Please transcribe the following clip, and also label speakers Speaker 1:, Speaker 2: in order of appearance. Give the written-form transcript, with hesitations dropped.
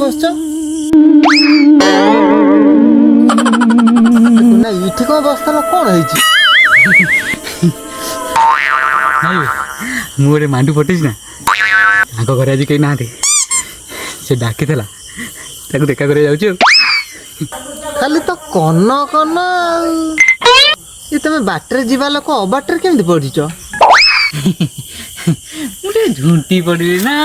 Speaker 1: बसछ ना इठी को बसला कोन होईची
Speaker 2: ମୁଁ ଗୋଟେ ମାଣ୍ଡୁ ପଠେଇଛି ନା ତାଙ୍କ ଘରେ ଆଜି କେହି ନାହାନ୍ତି ସେ ଡାକିଥିଲା ତାକୁ ଦେଖା କରିବାକୁ ଯାଉଛି ଆଉ
Speaker 1: खाली तो कन कन ये तुम बाटर जीवा लोक अबाटर केमती पढ़ीच
Speaker 2: ମୁଁ ଟିକେ ଝୁଣ୍ଟି ପଡ଼ିବି ନା